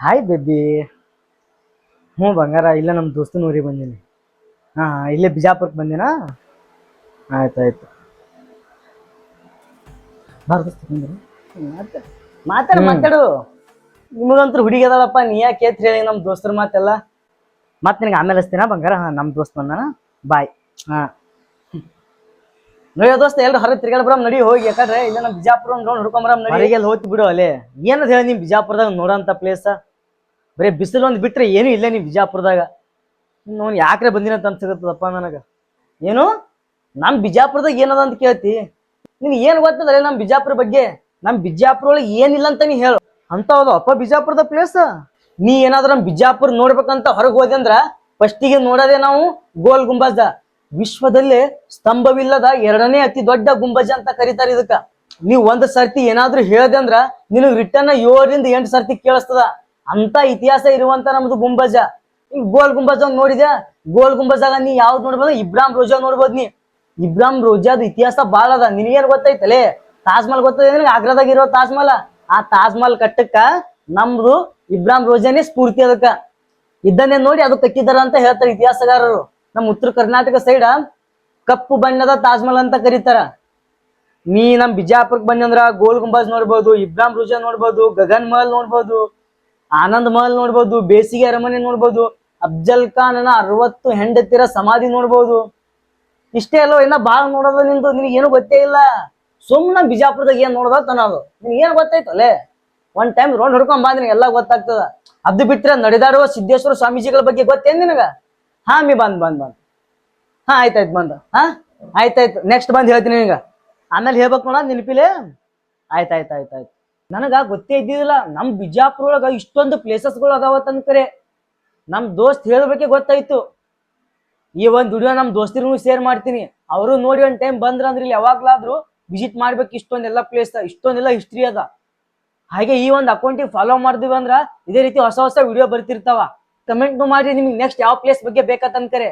Hi baby. ಹ್ಞೂ ಬಂಗಾರ, ಇಲ್ಲ ನಮ್ಮ ದೋಸ್ತನ ಊರಿಗೆ ಬಂದೀನಿ. ಹಾಂ ಇಲ್ಲೇ ಬಿಜಾಪುರಕ್ಕೆ ಬಂದಿನಾ. ಆಯ್ತಾಯ್ತು. ಭಾರತ ಬಂದಿರಿ. ಮಾತಾಡು ಮಾತಾಡು. ನಿಮಗಂತೂ ಹುಡುಗಿ ಅದಳಪ್ಪ, ನೀ ಯಾಕೆ ಕೇತ್ ಹೇಳಿ ನಮ್ಮ ದೋಸ್ತರ ಮಾತೆಲ್ಲ. ಮತ್ತೆ ನಿನಗೆ ಆಮೇಲೆ ಹಚ್ತೀನ ಬಂಗಾರ. ಹಾಂ ನಮ್ಮ ದೋಸ್ತ್ ಬಂದಾನ. ಬಾಯ್. ಹಾಂ ನೋಡಿಯ ದೋಸ್ತ, ಎಲ್ರು ಹೊರಗೆ ತಿರ್ಗಾಡ ಬರಮ್ ನಡಿ ಹೋಗಿ. ಯಾಕಂದ್ರೆ ಇಲ್ಲ ನಮ್ಮ ಬಿಜಾಪುರ ನೋಡಿ ಹುಡ್ಕೊಂಬರಮ್ ನಡಿ. ಹೊರಗೆಲ್ಲ ಹೋಗ್ತಿ ಬಿಡು ಅಲ್ಲೇ. ಏನದ ಹೇಳಿ ನಿಮ್ಮ ಬಿಜಾಪುರದಾಗ ನೋಡೋಂಥ ಪ್ಲೇಸ? ಬರೀ ಬಿಸಿಲು ಒಂದು ಬಿಟ್ರೆ ಏನೂ ಇಲ್ಲ ನೀವು ಬಿಜಾಪುರದಾಗ. ನೋನ್ ಯಾಕ್ರೆ ಬಂದಿನ ಅಂತ ಅನ್ಸಿಗತ್ತದಪ್ಪ ನನಗೆ. ಏನು ನಮ್ಮ ಬಿಜಾಪುರದಾಗ ಏನದ ಅಂತ ಕೇಳ್ತಿ? ನಿನ್ ಏನ್ ಗೊತ್ತದಲ್ಲ ನಮ್ಮ ಬಿಜಾಪುರ ಬಗ್ಗೆ? ನಮ್ಮ ಬಿಜಾಪುರ ಒಳಗೆ ಏನಿಲ್ಲ ಅಂತ ನೀ ಹೇಳು. ಅಂತ ಹೌದು ಅಪ್ಪ ಬಿಜಾಪುರದ ಪ್ಲೇಸ್. ನೀ ಏನಾದ್ರೂ ನಮ್ಮ ಬಿಜಾಪುರ ನೋಡ್ಬೇಕಂತ ಹೊರಗೆ ಹೋದೆ ಅಂದ್ರ ಫಸ್ಟಿಗೆ ನೋಡೋದೇ ನಾವು ಗೋಲ್ ಗುಂಬಜ. ವಿಶ್ವದಲ್ಲೇ ಸ್ತಂಭವಿಲ್ಲದ ಎರಡನೇ ಅತಿ ದೊಡ್ಡ ಗುಂಬಜ ಅಂತ ಕರೀತಾರೆ ಇದಕ್ಕ. ನೀವ್ ಒಂದ್ ಸರ್ತಿ ಏನಾದ್ರೂ ಹೇಳ್ದೆ ಅಂದ್ರ ನಿನಗ್ ರಿಟರ್ನ್ 7 ರಿಂದ 8 ಸರ್ತಿ ಕೇಳಿಸ್ತದ. ಅಂತ ಇತಿಹಾಸ ಇರುವಂತ ನಮ್ದು ಗುಂಬಜ. ಈಗ ಗೋಲ್ ಗುಂಬಜ ನೋಡಿದ್ಯಾ? ಗೋಲ್ ಗುಂಬಜಾಗ ನೀ ಯಾವ್ದು ನೋಡ್ಬೋದು? ಇಬ್ರಾಹಿಂ ರೋಜಾ ನೋಡ್ಬೋದು. ನೀ ಇಬ್ರಾಹಿಂ ರೋಜಾದ ಇತಿಹಾಸ ಬಾಳ ಅದ. ನಿನಗೇನ್ ಗೊತ್ತೈತಲೇ? ತಾಜ್ ಮಹಲ್ ಗೊತ್ತದ ನಿನಗೆ? ಆಗ್ರಾದಾಗ ಇರೋ ತಾಜ್ ಮಹಲ್. ಆ ತಾಜ್ ಮಹಲ್ ಕಟ್ಟಕ್ಕ ನಮ್ದು ಇಬ್ರಾಹಿಂ ರೋಜಾನೇ ಸ್ಫೂರ್ತಿ. ಅದಕ್ಕ ಇದನ್ನೇ ನೋಡಿ ಅದು ಕಟ್ಟಿದಾರ ಅಂತ ಹೇಳ್ತಾರೆ ಇತಿಹಾಸಗಾರರು. ನಮ್ಮ ಉತ್ತರ ಕರ್ನಾಟಕ ಸೈಡ್ ಕಪ್ಪು ಬಣ್ಣದ ತಾಜ್ ಮಹಲ್ ಅಂತ ಕರೀತಾರ. ನೀ ನಮ್ ಬಿಜಾಪುರಕ್ ಬಂದಂದ್ರ ಗೋಲ್ ಗುಂಬಾಜ್ ನೋಡ್ಬೋದು, ಇಬ್ರಾಹಿಂ ರೋಜಾ ನೋಡ್ಬೋದು, ಗಗನ್ ಮಹಲ್ ನೋಡ್ಬೋದು, ಆನಂದ್ ಮಹಲ್ ನೋಡ್ಬೋದು, ಬೇಸಿಗೆ ಅರಮನೆ ನೋಡ್ಬೋದು, ಅಫ್ಜಲ್ ಖಾನನ 60 ಹೆಂಡತಿಯರ ಸಮಾಧಿ ನೋಡ್ಬೋದು. ಇಷ್ಟೇ ಅಲ್ವ, ಇನ್ನ ಬಾಳ ನೋಡೋದು ನಿಂದು. ನಿನಗೇನು ಗೊತ್ತೇ ಇಲ್ಲ. ಸುಮ್ನ ಬಿಜಾಪುರದಾಗ ಏನ್ ನೋಡೋದ ತನ್ನೋದು. ನಿನಗೇನು ಗೊತ್ತಾಯ್ತಲ್ಲೇ? ಒನ್ ಟೈಮ್ ರೋಡ್ ಹೊಡ್ಕೊಂಡ್ ಬಾ, ನಿನಗೆ ಎಲ್ಲ ಗೊತ್ತಾಗ್ತದ. ಅದು ಬಿಟ್ರೆ ನಡೆದಾಡುವ ಸಿದ್ದೇಶ್ವರ ಸ್ವಾಮೀಜಿಗಳ ಬಗ್ಗೆ ಗೊತ್ತೇನ್ ನಿನಗ? ಹಾ ಮೀ ಬಂದ್. ಹಾ ಆಯ್ತಾಯ್ತು ಬಂದ. ಹಾ ಆಯ್ತಾಯ್ತು, ನೆಕ್ಸ್ಟ್ ಬಂದ್ ಹೇಳ್ತೀನಿ ನಿನಗ. ಆಮೇಲೆ ಹೇಳ್ಬೇಕು ನೋಡ ನೆನಪಿಲೆ. ಆಯ್ತಾಯ್ತು. ನನಗ ಗೊತ್ತೇ ಇದ್ದಿದ್ದಿಲ್ಲ ನಮ್ ಬಿಜಾಪುರ ಒಳಗ ಇಷ್ಟೊಂದು ಪ್ಲೇಸಸ್ಗಳು ಅದಾವತ್ತಂದ್ ಕರೆ. ನಮ್ ದೋಸ್ತ್ ಹೇಳ್ಬೇಕೆ ಗೊತ್ತಾಯ್ತು. ಈ ಒಂದ್ ವಿಡಿಯೋ ನಮ್ ದೋಸ್ತಿರ್ಗೂ ಶೇರ್ ಮಾಡ್ತೀನಿ. ಅವರು ನೋಡಿ ಒಂದ್ ಟೈಮ್ ಬಂದ್ರ ಅಂದ್ರೆ ಇಲ್ಲಿ ಯಾವಾಗ್ಲಾದ್ರು ವಿಸಿಟ್ ಮಾಡ್ಬೇಕು. ಇಷ್ಟೊಂದೆಲ್ಲ ಪ್ಲೇಸ್, ಇಷ್ಟೊಂದೆಲ್ಲ ಹಿಸ್ಟ್ರಿ ಅದ. ಹಾಗೆ ಈ ಒಂದು ಅಕೌಂಟಿಗೆ ಫಾಲೋ ಮಾಡಿದ್ವಿ ಅಂದ್ರ ಇದೇ ರೀತಿ ಹೊಸ ಹೊಸ ವಿಡಿಯೋ ಬರ್ತಿರ್ತಾವ. ಕಮೆಂಟ್ ಮಾಡಿ ನಿಮ್ಗೆ ನೆಕ್ಸ್ಟ್ ಯಾವ ಪ್ಲೇಸ್ ಬಗ್ಗೆ ಬೇಕಂತ ಕರೆ.